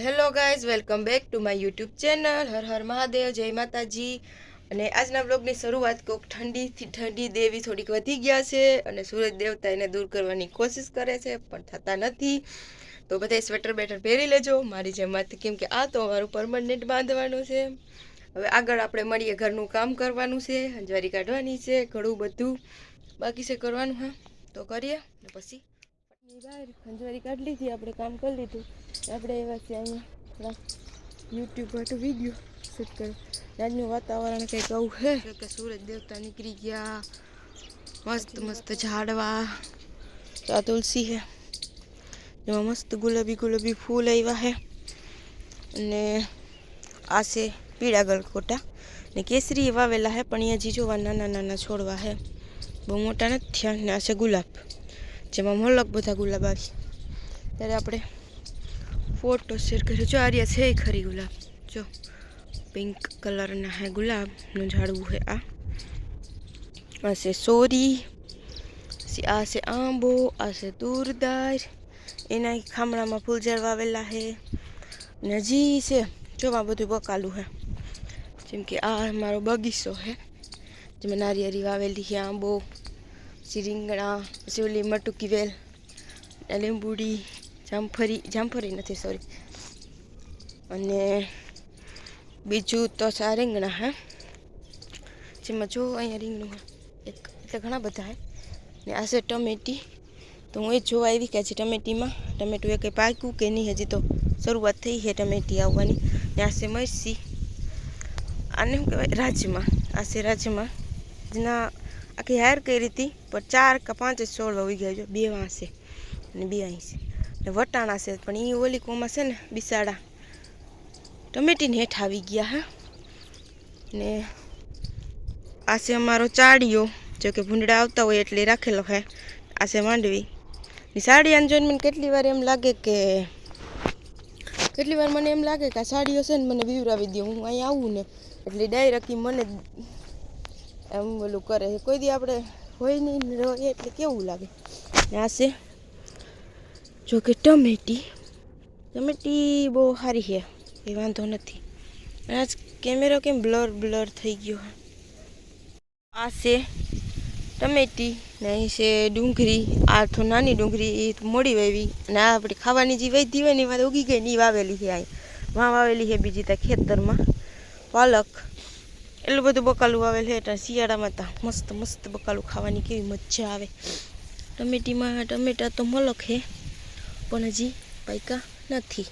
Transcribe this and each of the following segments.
Hello guys, welcome back to my YouTube channel. હર હર મહાદેવ, જય માતાજી. અને આજના બ્લોગની શરૂઆત કોક ઠંડીથી ઠંડી દેવી થોડીક વધી ગયા છે અને સૂરજ દેવતા એને દૂર કરવાની કોશિશ કરે છે પણ થતા નથી. તો બધા સ્વેટર બેટર પહેરી લેજો મારી જેમાંથી, કેમ કે આ તો અમારું પરમનન્ટ બાંધવાનું છે. હવે આગળ આપણે મળીએ, ઘરનું કામ કરવાનું છે, હંજવારી કાઢવાની છે, ઘણું બધું બાકી છે કરવાનું. હા તો કરીએ ને પછી બહાર ખંજવારી કાઢી લીધી, આપણે કામ કરી લીધું. આપણે એવા છે અહીંયા થોડા યુટ્યુબ માટે વિડીયો શૂટ કર્યો. આજનું વાતાવરણ કંઈક આવું છે કે સૂરજ દેવતા નીકળી ગયા, મસ્ત મસ્ત ઝાડવા. તો આ તુલસી છે, એમાં મસ્ત ગુલાબી ગુલાબી ફૂલ આવ્યા છે. અને આ છે પીળા ગલગોટા ને કેસરી વાવેલા છે, પણ અહીંયા હજી જોવા નાના નાના છોડવા છે, બહુ મોટા નથી થયા. ને આ છે ગુલાબ, જેમાં મલક બધા ગુલાબ આવી. ત્યારે આપણે ફોટો શેર કર્યો. જો આર્યા છે ખરી ગુલાબ, જો પિંક કલરના હે ગુલાબનું ઝાડવું છે. આ છે સોરી, આ છે આંબો, આ છે તુરદાર. એના ખામણામાં ફૂલઝાડ વાવેલા છે. ને હજી છે જોવા બધું બકાલું છે, જેમ કે આ મારો બગીચો છે જેમાં નારિયેળી વાવેલી છે, આંબો, પછી રીંગણા, પછી ઓલી મટુકી વેલ, લીંબુડી, જામફળી નથી સોરી. અને બીજું તો આ રીંગણા હે, જેમાં જો અહીંયા રીંગણું એક એટલે ઘણા બધા હે. ને આ છે ટમેટી. તો હું એ જોવા આવી કે છે ટમેટીમાં ટમેટું એ કંઈ પાક્યું કે નહીં, હજી તો શરૂઆત થઈ છે ટમેટી આવવાની. ને આ છે મરસી, આને શું કહેવાય રાજમા. આ છે રાજમા, જેના આખી હાર કરી હતી પણ 4 કે 5 જ છોડવા ઉઈ ગયા. જો 2 વાંસે અને 2 અહીં છે. ને વટાણા છે, પણ એ ઓલી કોમાં છે ને બિસાડા ટમેટીને હેઠ આવી ગયા. હા ને આ છે અમારો ચાડિયો, જો કે ભૂંડડા આવતા હોય એટલે રાખેલો હે. આ છે માંડવી ની સાડિયાને જોઈને મને કેટલી વાર મને એમ લાગે કે આ સાડીઓ છે ને મને બીવરાવી દે. હું અહીંયા આવું ને એટલે ડાયરેક્ટ મને એમ ઓલું કરે. કોઈ દી આપણે હોય નહીં રહે એટલે કેવું લાગે. ને આ છે જો કે ટમેટી બહુ સારી છે, એ વાંધો નથી. આજ કેમેરો કેમ બ્લર થઈ ગયો. આ છે ટમેટી ને અહીં છે ડુંગળી. આ તો નાની ડુંગળી, એ મોડી વાવી. અને આ આપણી ખાવાની જે વૈધી હોય ને એ વાત ઉગી ગઈ ને એ વાવેલી છે. અહીં વાં વાવેલી છે બીજી ત્યાં ખેતરમાં પાલક. એટલું બધું બકાલું વાવેલ છે એટલે શિયાળામાં તો મસ્ત મસ્ત બકાલું ખાવાની કેવી મજા આવે. ટમેટા તો મલક છે પણ હજી પાક્યા નથી,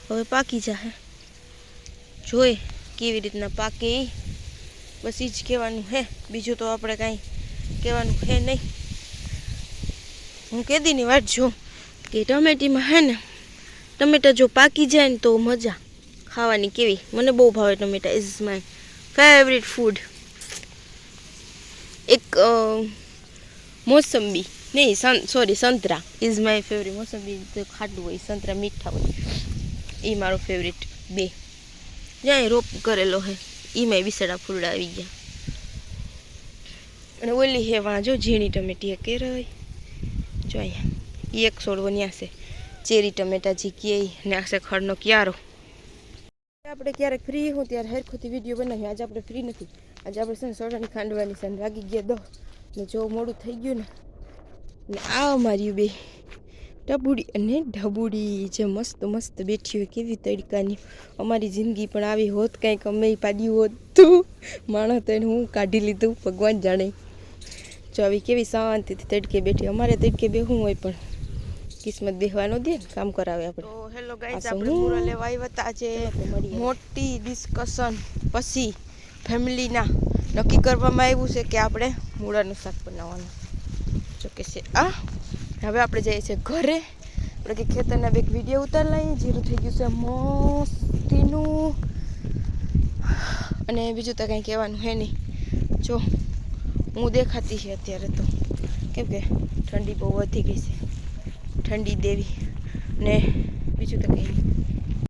હવે પાકી જશે. જોઈએ કેવી રીતના પાકે એ, બસ એ જ કહેવાનું હે. બીજું તો આપણે કાંઈ કહેવાનું હે નહીં. હું કેદીની વાત જો કે ટમેટીમાં હે ને, ટમેટા જો પાકી જાય ને તો મજા ખાવાની કેવી. મને બહુ ભાવે ટમેટા, ઇઝ માય ફેવરિટ ફૂડ. એક મોસંબી નહીં, સોરી સંતરા ઇઝ માય ફેવરિટ. મોસંબી તો ખાટું હોય, સંતરા મીઠા હોય. એ મારો ફેવરિટ. 2 જ્યાં રોપ કરેલો હે એમાંય બિસાડા ફૂલડા આવી ગયા. અને ઓલી હે વાં જો ઝીણી ટમેટી હે કે રહી, જો અહીંયા એ એક છોડવો ન્યા છે ચેરી ટમેટા જે કહે ને. આ છે ખડનો ક્યારો. આપણે ક્યારેક ફ્રી હું ત્યારે હરખોથી વિડીયો બનાવીએ. આજે આપણે ફ્રી નથી. આજે આપણે છે ને સોડાની ખાંડવાની છે ને વાગી ગયા 10 ને જો મોડું થઈ ગયું ને આ અમારી 2 ટબુડી અને ઢબુડી જે મસ્ત મસ્ત બેઠી હોય કેવી તડકાની. અમારી જિંદગી પણ આવી હોત, કંઈક અમે પાડ્યું હોત તું માણસ તો એને હું કાઢી લીધું, ભગવાન જાણે. જો આવી કેવી શાંતિથી તડકે બેઠી. અમારે તડકે બેહવું હોય પણ કિસ્મત બેહવાનો દે, કામ કરાવે આપણે. તો હેલો ગાઈસ, આપણે પૂરા લેવા આવ્યા હતા. આજે મોટી ડિસ્કશન પછી ફેમિલીના નક્કી કરવામાં આવ્યું છે કે આપણે મૂળાનું શાક બનાવવાનું. જો કે છે આ હવે આપણે જઈએ છીએ ઘરે. આપણે કે ખેતરના 2 વિડીયો ઉતાર લઈએ. જીરું થઈ ગયું છે મસ્તીનું. અને બીજું તો કંઈ કહેવાનું હે નહીં. જો હું દેખાતી છે અત્યારે તો, કેમ કે ઠંડી બહુ વધી ગઈ છે, ઠંડી દેવી. ને બીજું તો કંઈ નહીં.